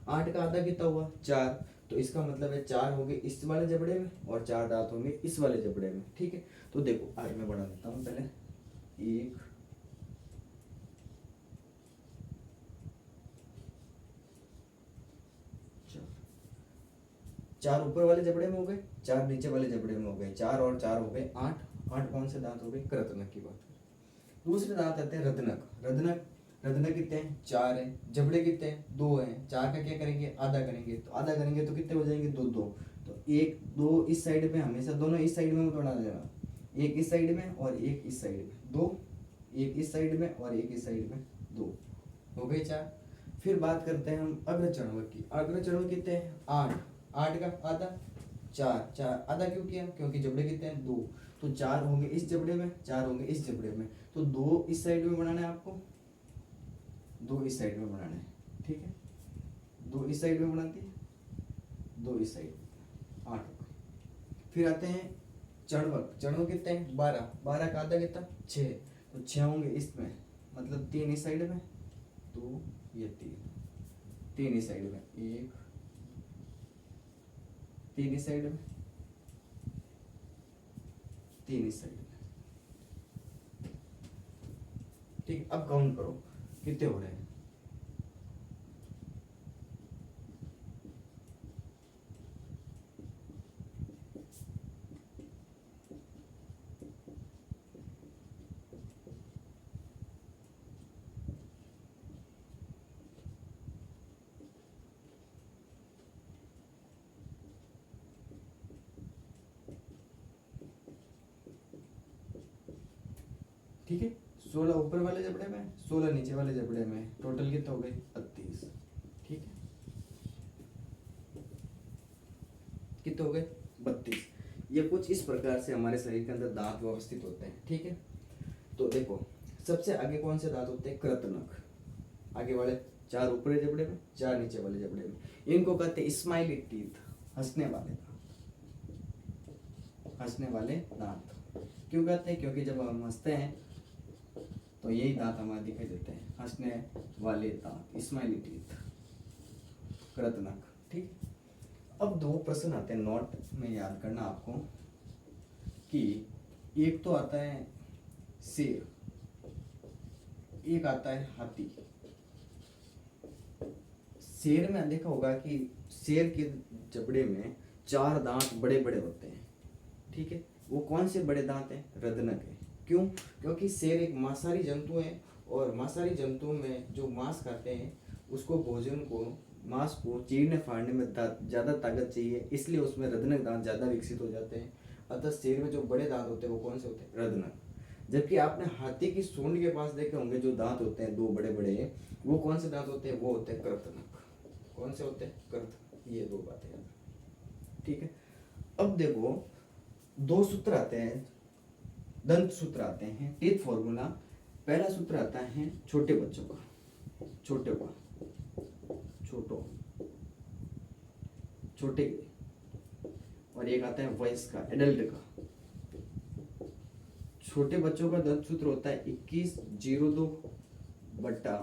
8 का आधा कितना हुआ? 4। तो इसका मतलब है 4 होंगे इस वाले जबड़े में और 4 दांत होंगे इस वाले जबड़े में, ठीक है। तो देखो, आज मैं बढ़ा देता हूँ पहले, 1, 4 ऊपर वाले जबड़े में हो गए, 4 नीचे वाले जबड़े में हो गए, 4 और 4 हो गए 8। 8 कौन से दांत हो गए? कृतनक की बात करें। दूसरे दांत आते हैं रदनक। रदनक, रदनक कितने हैं? 4 हैं। जबड़े कितने हैं? 2 हैं। 4 का क्या करेंगे? आधा करेंगे, तो आधा करेंगे तो कितने हो जाएंगे? 2 2। तो 1 2 इस साइड में, हमेशा दोनों इस साइड में मत बना देना, एक इस साइड में और एक इस साइड में, 2, एक इस साइड में और एक इस साइड में, 2 हो गए 4। फिर बात करते हैं हम अग्रचर्वक की। अग्रचर्वक कितने हैं? 8। 8 का आधा 4। 4 आधा क्यों किया? क्योंकि जबड़े कितने हैं? 2। तो 4 होंगे इस जबड़े में, 4 होंगे इस जबड़े में, तो 2 इस साइड में बनाना है आपको, 2 इस साइड में बनाना है, ठीक है। 2 इस साइड में बनाती है 2 इस साइड, 8 हो गए। फिर आते हैं चणवक, चणवक कितने हैं 12, 12 का आधा कितना 6, तो 6 होंगे इसमें, मतलब 3 इस साइड में, 2 ये 3 इस साइड में, 1 3 इस साइड में, 3 इस साइड में। ठीक, अब काउंट करो कितने हो रहे हैं। ठीक है, 16 ऊपर वाले जबड़े में, 16 नीचे वाले जबड़े में, टोटल कितना हो गए 32। ठीक है, कितने हो गए 32। ये कुछ इस प्रकार से हमारे शरीर के अंदर दांत व्यवस्थित होते हैं। ठीक है, तो देखो सबसे आगे कौन से दांत होते हैं, कृतनक, आगे वाले 4 ऊपरी जबड़े में, 4 नीचे वाले जबड़े में, इनको कहते हैं स्माइली टीथ, हंसने वाले दांत, हंसने वाले दांत। क्यों कहते हैं, क्योंकि जब हम हंसते हैं तो यही दांत हमारे दिखाई देते हैं, हंसने वाले दांत, स्माइली टीथ, कृतनक। ठीक, अब 2 प्रश्न आते हैं नोट में याद करना आपको, कि एक तो आता है शेर, एक आता है हाथी। शेर में देखा होगा कि शेर के जबड़े में 4 दांत बड़े बड़े होते हैं। ठीक है, वो कौन से बड़े दांत हैं, रदनक है। क्यों, क्योंकि शेर एक मांसाहारी जंतु है, और मांसाहारी जंतु में जो मांस खाते हैं उसको भोजन को, मांस को चीरने फाड़ने में ज़्यादा ताकत चाहिए, इसलिए उसमें रदनक दांत ज़्यादा विकसित हो जाते हैं। अतः शेर में जो बड़े दांत होते हैं वो कौन से होते हैं, रदनक। जबकि आपने हाथी की सूंड के पास देखे होंगे जो दांत होते हैं 2 बड़े बड़े, वो कौन से दांत होते हैं, वो होते हैं कृतनक। कौन से होते हैं, कृतनक। ये 2 बातें याद। ठीक है, अब देखो 2 सूत्र आते हैं, दंत सूत्र आते हैं, टीथ फॉर्मूला। पहला सूत्र आता है छोटे बच्चों का, छोटे का, छोटो, छोटे, और एक आता है वयस्क का, एडल्ट का। छोटे बच्चों का दंत सूत्र होता है 2102 बट्टा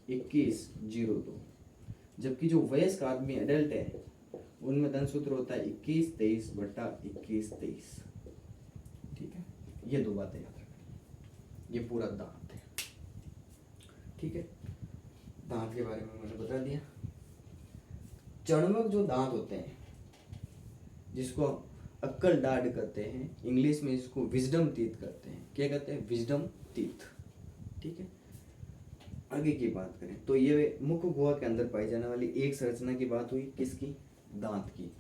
2102, जबकि जो वयस्क आदमी एडल्ट है उनमें दंत सूत्र होता है 2123 बट्टा 2123। ठीक है, ये 2 बातें याद रखनी। ये पूरा दांत है। ठीक है, दांत के बारे में मैंने बता दिया। चणवक जो दांत होते हैं, जिसको अक्कल दाढ़ कहते हैं, इंग्लिश में इसको विजडम टीथ कहते हैं। क्या कहते हैं, विजडम टीथ। ठीक है, आगे की बात करें तो ये मुख गुहा के अंदर पाई जाने वाली एक संरचना की बात हुई, किसकी, दांत की।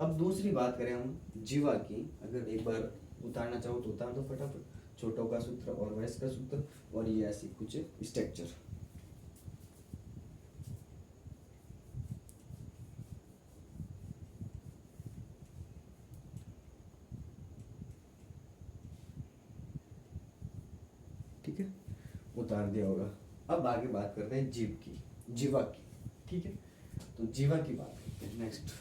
अब दूसरी बात करें हम जीवा की। अगर एक बार उतारना चाहो तो उतार दो फटाफट, छोटों का सूत्र और वयस्क का सूत्र, और ये ऐसी कुछ स्ट्रक्चर। ठीक है, उतार दिया होगा। अब आगे बात करते हैं जीव की, जीवा की। ठीक है, तो जीवा की बात करते हैं नेक्स्ट।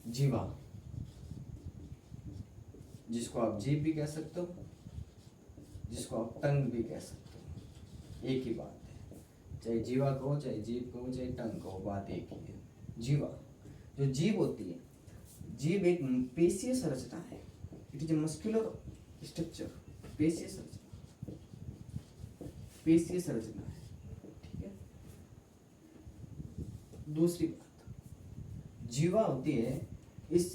जीवा, जिसको आप जीभ भी कह सकते हो, जिसको आप टंग भी कह सकते हो, एक ही बात है। चाहे जीवा कहो, चाहे जीभ कहो, चाहे टंग कहो, बात एक ही है। जीवा, जो जीभ होती है, जीभ एक पेशीय संरचना है। It is a muscular structure, पेशीय संरचना, पेशीय संरचना है। ठीक है, दूसरी बात, जीवा होती है, इस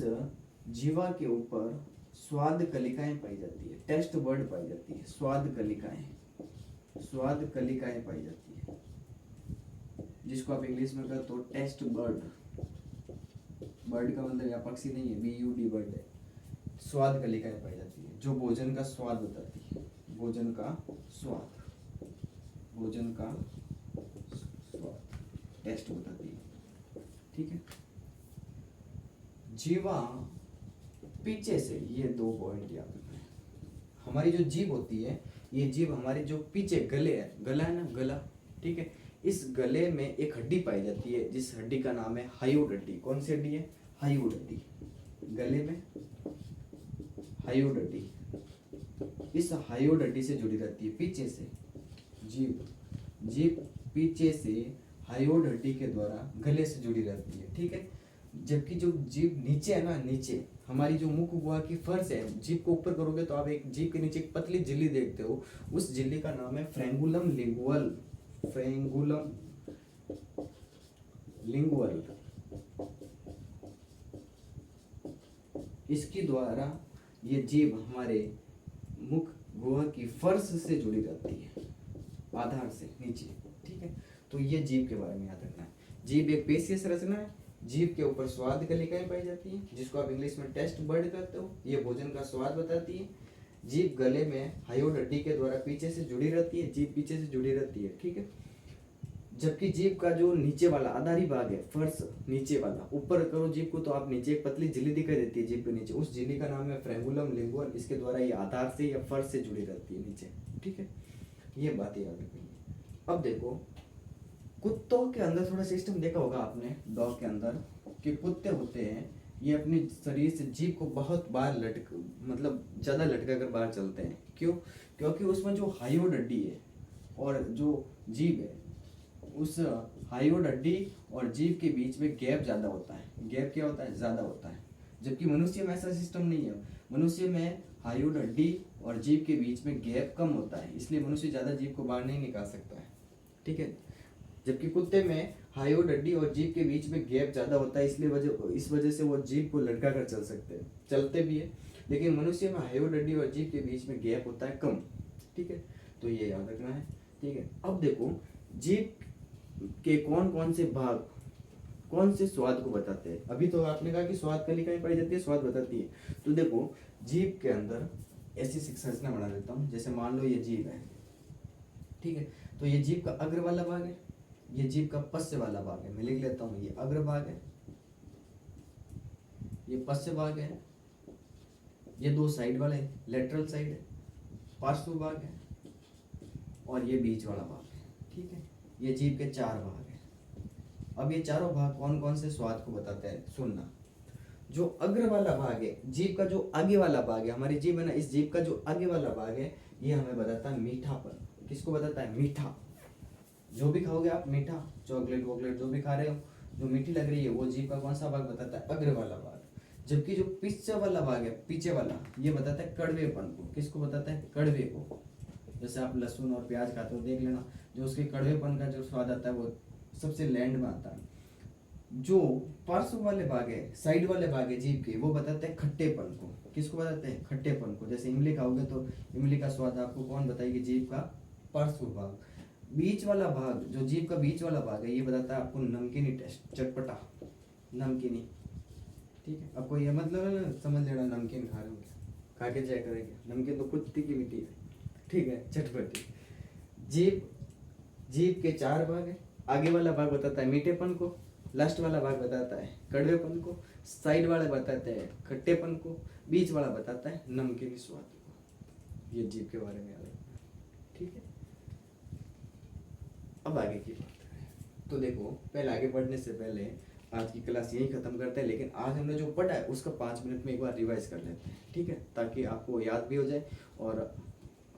जीवा के ऊपर स्वाद कलिकाएं पाई जाती है, टेस्ट बर्ड पाई जाती है, स्वाद कलिकाएं, स्वाद कलिकाएं पाई जाती है, जिसको आप इंग्लिश में कहते हो टेस्ट बर्ड। बर्ड का मतलब यहाँ पक्षी नहीं है, BUD बर्ड है, स्वाद कलिकाएं पाई जाती है जो भोजन का स्वाद बताती है, भोजन का स्वाद, भोजन का स्वाद, टेस्ट बताती है। ठीक है, जीवा पीछे से, ये दो पॉइंट याद रखना है। हमारी जो जीभ होती है, ये जीभ हमारे जो पीछे गले है, गला है ना, गला, ठीक है, इस गले में एक हड्डी पाई जाती है जिस हड्डी का नाम है हायोड हड्डी। कौन सी हड्डी है? हायोड हड्डी। गले में हायोड हड्डी, इस हायोड हड्डी से जुड़ी रहती है पीछे से। जीभ, जीभ पीछे से हायोड हड्डी के द्वारा गले से जुड़ी रहती है। ठीक है, जबकि जो जीभ नीचे है ना, नीचे हमारी जो मुख गुहा की फर्श है, जीभ को ऊपर करोगे तो आप एक जीभ के नीचे एक पतली झिल्ली देखते हो, उस झिल्ली का नाम है फ्रेंगुलम लिंगुअल। फ्रेंगुलम लिंगुअल, इसके द्वारा ये जीभ हमारे मुख गुहा की फर्श से जुड़ी रहती है, आधार से नीचे। ठीक है, तो ये जीभ के बारे में याद रखना है। जीभ एक पेशीय संरचना है, जीभ के ऊपर स्वाद कलिकाएं पाई जाती हैं जिसको आप इंग्लिश में टेस्ट बड कहते हो, ये भोजन का स्वाद बताती है। जीभ गले में हायोड हड्डी के द्वारा पीछे से जुड़ी रहती है, जीभ पीछे से जुड़ी रहती है। ठीक है, जबकि जीभ का जो नीचे वाला आधारी भाग है, फर्श नीचे वाला, ऊपर करो जीभ को तो आप नीचे एक पतली झिल्ली दिखाई देती है जीभ के नीचे, उस झिल्ली का नाम है फ्रेंगुलम लिंगुअल। इसके द्वारा ये आधार से या फर्श से जुड़ी रहती है नीचे। ठीक है, ये बात याद रखनी है। अब देखो, कुत्तों के अंदर थोड़ा सिस्टम देखा होगा आपने, डॉग के अंदर, कि कुत्ते होते हैं ये अपने शरीर से जीभ को बहुत बार मतलब ज्यादा लटका कर बाहर चलते हैं। क्यों? क्योंकि उसमें जो हायोड हड्डी है और जो जीभ है, उस हायोड हड्डी और जीभ के बीच में गैप ज्यादा होता है। गैप क्या होता है? ज्यादा होता है। जबकि मनुष्य में ऐसा सिस्टम नहीं है। मनुष्य में हायोड हड्डी और जीभ के बीच में गैप कम होता है, इसलिए मनुष्य ज्यादा जीभ को बाहर नहीं निकाल सकता है। ठीक है, जबकि कुत्ते में हायोड हड्डी और जीभ के बीच में गैप ज्यादा होता है, इसलिए इस वजह से वो जीभ को लटका कर चल सकते हैं, चलते भी है। लेकिन मनुष्य में हायोड हड्डी और जीभ के बीच में गैप होता है कम। ठीक है, तो ये याद रखना है। ठीक है, अब देखो, जीभ के कौन कौन से भाग कौन से स्वाद को बताते हैं। अभी तो आपने कहा कि स्वाद कलिकाएं पाई जाती है, स्वाद बताती है। तो देखो, जीभ के अंदर ऐसी संरचना बना देता हूँ, जैसे मान लो ये जीभ है। ठीक है, तो ये जीभ का अग्र वाला भाग है, ये जीभ का पश्च वाला भाग है। मैं लिख लेता हूँ, ये अग्र भाग है, ये पश्च भाग है, ये दो साइड वाले लेटरल साइड है, पार्श्व भाग है, और ये बीच वाला भाग है। ठीक है, ये जीभ के चार भाग हैं। अब ये चारों भाग कौन कौन से स्वाद को बताते हैं, सुनना। जो अग्र वाला भाग है, जीभ का जो आगे वाला भाग है, हमारी जीभ है ना, इस जीभ का जो आगे वाला भाग है, ये हमें बताता है मीठापन। किसको बताता है? मीठा। जो भी खाओगे आप मीठा, चॉकलेट वॉकलेट जो भी खा रहे हो, जो मीठी लग रही है, वो जीभ का कौन सा भाग बताता है? अग्र वाला भाग। जबकि जो पीछे वाला भाग है, पीछे वाला, ये बताता है कड़वेपन को। किसको बताता है? कड़वे को। जैसे आप लहसुन और प्याज खाते हो, देख लेना, जो उसके कड़वेपन का जो स्वाद आता है वो सबसे लैंड में आता है। जो पार्श्व वाले भाग है, साइड वाले भाग है जीभ के, वो बताते हैं खट्टेपन को। किसको बताते हैं? खट्टेपन को। जैसे इमली खाओगे तो इमली का स्वाद आपको कौन बताएगी? जीभ का पार्श्व भाग। बीच वाला भाग, जो जीभ का बीच वाला भाग है, ये बताता है आपको नमकीनी टेस्ट, चटपटा, नमकीनी। ठीक है, आपको ये मतलब है ना, समझ लेना, नमकीन खा रहे हो, खा के चेक करेंगे, नमकीन तो कुछ तीखी मीठी है। ठीक है, चटपटी। जीभ के चार भाग है, आगे वाला भाग बताता है मीठेपन को, लास्ट वाला भाग बताता है कड़वेपन को, साइड वाले बताते हैं खट्टेपन को, बीच वाला बताता है नमकीनी स्वाद को। ये जीभ के बारे में याद रखना। ठीक है, अब आगे की बात करें तो देखो, पहले आगे बढ़ने से पहले आज की क्लास यही खत्म करते हैं, लेकिन आज हमने जो पढ़ा है उसका 5 मिनट में एक बार रिवाइज कर लेते हैं। ठीक है, ताकि आपको याद भी हो जाए और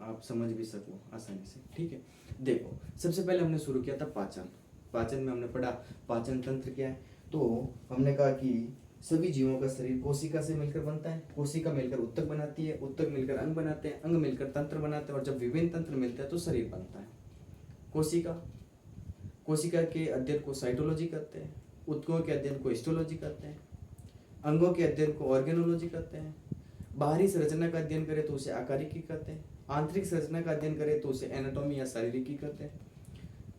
आप समझ भी सको आसानी से। ठीक है, देखो, सबसे पहले हमने शुरू किया था पाचन। पाचन में हमने पढ़ा पाचन तंत्र क्या है। तो हमने कहा कि सभी जीवों का शरीर कोशिका से मिलकर बनता है, कोशिका मिलकर उत्तक बनाती है, उत्तक मिलकर अंग बनाते हैं, अंग मिलकर तंत्र बनाते हैं, और जब विभिन्न तंत्र मिलते हैं तो शरीर बनता है। कोशिका के अध्ययन को साइटोलॉजी कहते हैं, उत्तकों के अध्ययन को हिस्टोलॉजी कहते हैं, अंगों के अध्ययन को ऑर्गेनोलॉजी कहते हैं, बाहरी संरचना का अध्ययन करें तो उसे आकारिकी कहते हैं, आंतरिक संरचना का अध्ययन करें तो उसे एनाटॉमी या शारीरिकी कहते हैं,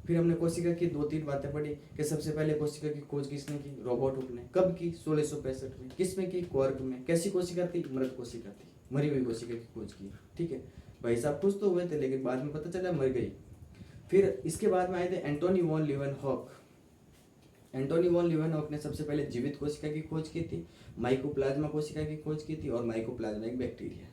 फिर हमने कोशिका की 2-3 बातें पढ़ी कि सबसे पहले कोशिका की खोज किसने की, रॉबर्ट हुक ने। कब की, 1665 में। किसमें की, क्वार्क में। कैसी कोशिका थी, मृत कोशिका थी, मरी हुई कोशिका की खोज की। ठीक है, भाई साहब खुश तो हुए थे लेकिन बाद में पता चला मर गई। फिर इसके बाद में आए थे एंटोनी वॉन लीeuwenhoek। एंटोनी वॉन लीeuwenhoek ने सबसे पहले जीवित कोशिका की खोज की थी, माइकोप्लाज्मा कोशिका की खोज की थी, और माइकोप्लाज्मा एक बैक्टीरिया।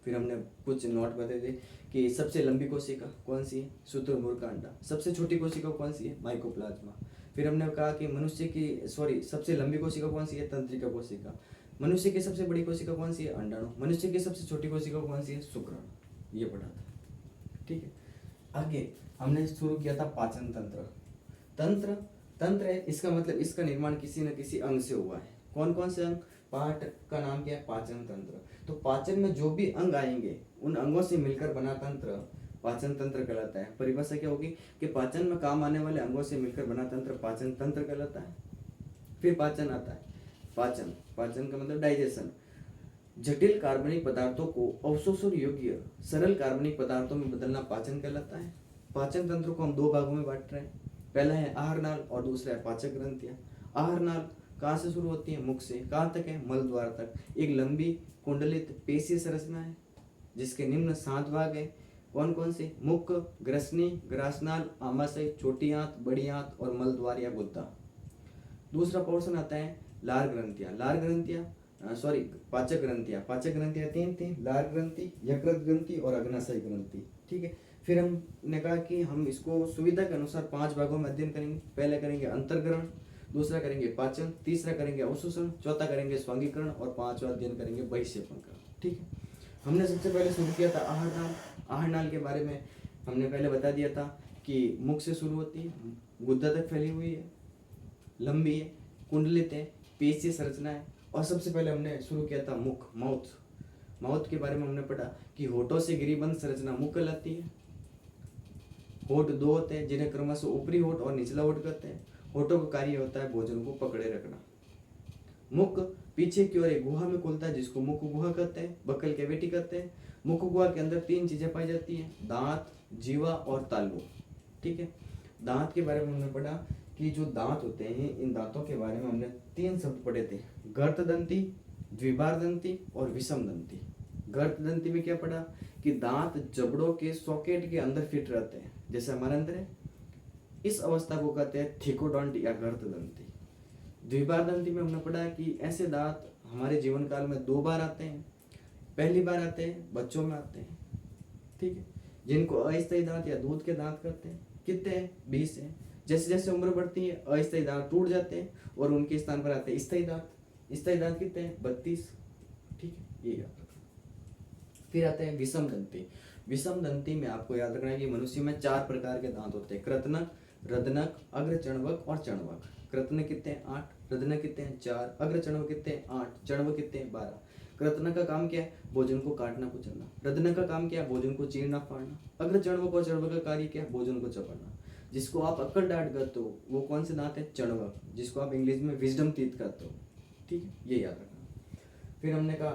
फिर हमने कुछ नोट बताए थे कि सबसे लंबी कोशिका कौन सी है, शुतुरमुर्ग का अंडा। सबसे छोटी कोशिका कौन सी है, माइकोप्लाज्मा। फिर हमने कहा कि मनुष्य की सबसे लंबी कोशिका कौन सी है, तंत्रिका कोशिका। मनुष्य की सबसे बड़ी कोशिका कौन सी है, अंडाणु। मनुष्य की सबसे छोटी कोशिका कौन सी है, शुक्राणु। ये पढ़ा था। ठीक है, आगे हमने शुरू किया था पाचन तंत्र। तंत्र तंत्र है, इसका मतलब इसका निर्माण किसी न किसी अंग से हुआ है। कौन कौन से अंग, पार्ट का नाम क्या है, पाचन तंत्र। तो पाचन में जो भी अंग आएंगे उन अंगों से मिलकर बना तंत्र पाचन तंत्र कहलाता है। परिभाषा क्या होगी कि पाचन में काम आने वाले अंगों से मिलकर बना तंत्र पाचन तंत्र कहलाता है। फिर पाचन आता है, पाचन पाचन का मतलब डाइजेशन। जटिल कार्बनिक पदार्थों को अवशोषण योग्य सरल कार्बनिक पदार्थों में बदलना पाचन कहलाता है। पाचन तंत्र को हम 2 भागों में बांट रहे हैं। पहला है आहार नाल और दूसरा है पाचक ग्रंथियां। आहार नाल कहाँ से शुरू होती है, मुख से। कहाँ तक है, मल द्वार तक। एक लंबी कुंडलित पेशीय संरचना है जिसके निम्न 7 भाग है। कौन कौन से, मुख, ग्रसनी, ग्रासनाल, आमाशय, छोटी आंत, बड़ी आंत और मल द्वार या गुद्दा। दूसरा पोर्शन आता है लार ग्रंथियां। लार ग्रंथियां पाचक ग्रंथियां। पाचक ग्रंथियां 3 थी, लार ग्रंथि, यकृत ग्रंथि और अग्नाशय ग्रंथि। ठीक है, फिर हमने कहा कि हम इसको सुविधा के अनुसार 5 भागों में अध्ययन करेंगे। पहले करेंगे अंतर्ग्रहण, दूसरा करेंगे पाचन, तीसरा करेंगे अवशोषण, चौथा करेंगे स्वांगीकरण और 5वां अध्ययन करेंगे बहिक्षेपण का। ठीक है, हमने सबसे पहले शुरू किया था आहार नाल। आहार नाल के बारे में हमने पहले बता दिया था कि मुख से शुरू होती है, गुद्दा तक फैली हुई है, लंबी है, कुंडलित है, पेशीय संरचना है। और सबसे पहले हमने शुरू किया था मुख, माउथ। माउथ के बारे में हमने पढ़ा कि होठों से घिरी बंद संरचना मुख कहलाती है। होठ 2 होते हैं जिन्हें क्रमशः ऊपरी होठ और निचला होठ कहते हैं। होठों का कार्य होता है भोजन को पकड़े रखना। मुख पीछे की ओर एक गुहा में खुलता है जिसको मुख गुहा कहते हैं, बक्कल कैविटी कहते हैं। मुख गुहा के अंदर 3 चीजें पाई जाती हैं, दांत, जीवा और तालु। ठीक है, दांत के बारे में हमने पढ़ा कि जो दांत होते हैं इन दांतों के बारे में हमने 3 शब्द पढ़े थे, गर्तदंती, द्विबारदंती और विषमदंती। गर्तदंती में क्या पढ़ा कि दांत जबड़ों के सॉकेट के अंदर फिट रहते हैं जैसे हमारे अंदर है। इस अवस्था को कहते हैं थिकोडोंट या गर्तदंती। द्विबारदंती में हमने पढ़ा कि ऐसे दांत हमारे जीवन काल में 2 बार आते हैं। पहली बार आते हैं बच्चों में आते हैं, ठीक है, जिनको अस्थायी दांत या दूध के दांत कहते हैं। कितने हैं, 20 हैं। जैसे जैसे उम्र बढ़ती है अस्थायी दांत टूट जाते हैं और उनके स्थान पर आते हैं स्थायी दांत। स्थायी दांत कितने हैं, 32। ठीक है, ये याद रखना। फिर आते हैं विषम दंती। विषम दंती में आपको याद रखना है कि मनुष्य में 4 प्रकार के दांत होते हैं, कृतनक, रदनक, अग्रचणवक और चणवक। कृतनक कितने हैं, 8। रदनक कितने हैं, 4। अग्रचणवक कितने हैं, 8। चणवक कितने हैं, 12। कृतनक का काम क्या है, भोजन को काटना कुचलना। रदनक का काम क्या है, भोजन को चीरना फाड़ना। अग्रचणवक और चणवक का कार्य क्या है, भोजन को चबाना। जिसको आप अक्कड़ डांट कहते हो वो कौन से दांत है, चणवक, जिसको आप इंग्लिश में विजडम टीथ कहते हो। ठीक है, ये याद रखना। फिर हमने कहा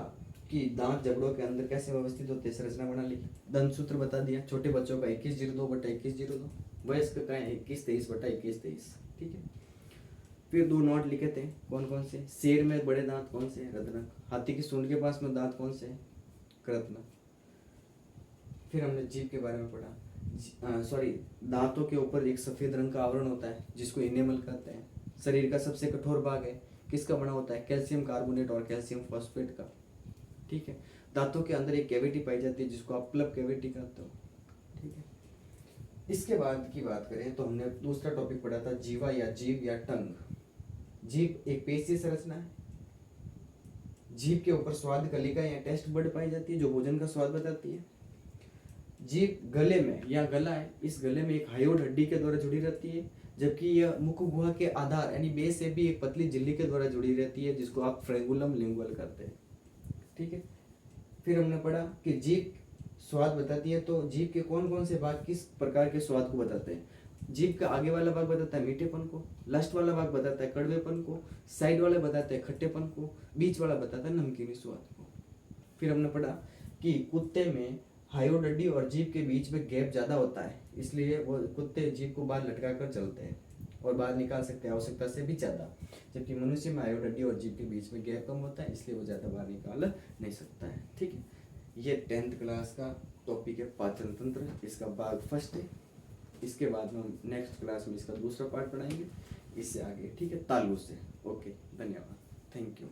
कि दांत जबड़ों के अंदर कैसे व्यवस्थित होते हैं, संरचना बना ली। दंत सूत्र बता दिया, छोटे बच्चों का 2102/2102, वयस्क का 2123/2123। ठीक है, फिर 2 नोट लिखे थे, कौन कौन से, शेर में बड़े दांत कौन से, रदनक। हाथी की सूंड के पास में दांत कौन से, कृतनक। फिर हमने जीभ के बारे में पढ़ा। दांतों के ऊपर एक सफेद रंग का आवरण होता है जिसको इनेमल कहते हैं। शरीर का सबसे कठोर भाग है, किसका बना होता है, कैल्शियम कार्बोनेट और कैल्शियम फॉस्फेट का। ठीक है, दांतों के अंदर एक कैविटी पाई जाती है जिसको आप प्लब कैविटी कहते हो। ठीक है, इसके बाद की बात करें तो हमने दूसरा टॉपिक पढ़ा था जीवा या जीभ या टंग। जीभ एक पेशीय संरचना है। जीभ के ऊपर स्वाद कलिका या टेस्ट बड पाई जाती है जो भोजन का स्वाद बताती है। जीभ गले में या गला है, इस गले में एक हायोड हड्डी के द्वारा जुड़ी रहती है, जबकि यह मुख गुहा के आधार यानी बेस से भी एक पतली झिल्ली के द्वारा जुड़ी रहती है जिसको आप फ्रेंगुलम लिंगुअल करते हैं। ठीक है, फिर हमने पढ़ा कि जीभ स्वाद बताती है, तो जीभ के कौन कौन से भाग किस प्रकार के स्वाद को बताते हैं। जीभ का आगे वाला भाग बताता है मीठेपन को, लास्ट वाला भाग बताता है कड़वेपन को, साइड वाला बताता है खट्टेपन को, बीच वाला बताता है नमकीनी स्वाद को। फिर हमने पढ़ा कि कुत्ते में हायोडडी और जीभ के बीच में गैप ज़्यादा होता है, इसलिए वो कुत्ते जीभ को बाहर लटका कर चलते हैं और बाहर निकाल सकते हैं आवश्यकता से भी ज़्यादा। जबकि मनुष्य में हायोडडी और जीभ के बीच में गैप कम होता है, इसलिए वो ज़्यादा बाहर निकाल नहीं सकता है। ठीक है, ये 10th क्लास का टॉपिक है पाचन तंत्र, इसका भाग फर्स्ट है। इसके बाद में हम नेक्स्ट क्लास में इसका दूसरा पार्ट पढ़ाएंगे, इससे आगे। ठीक है, तालु से। ओके, धन्यवाद, थैंक यू।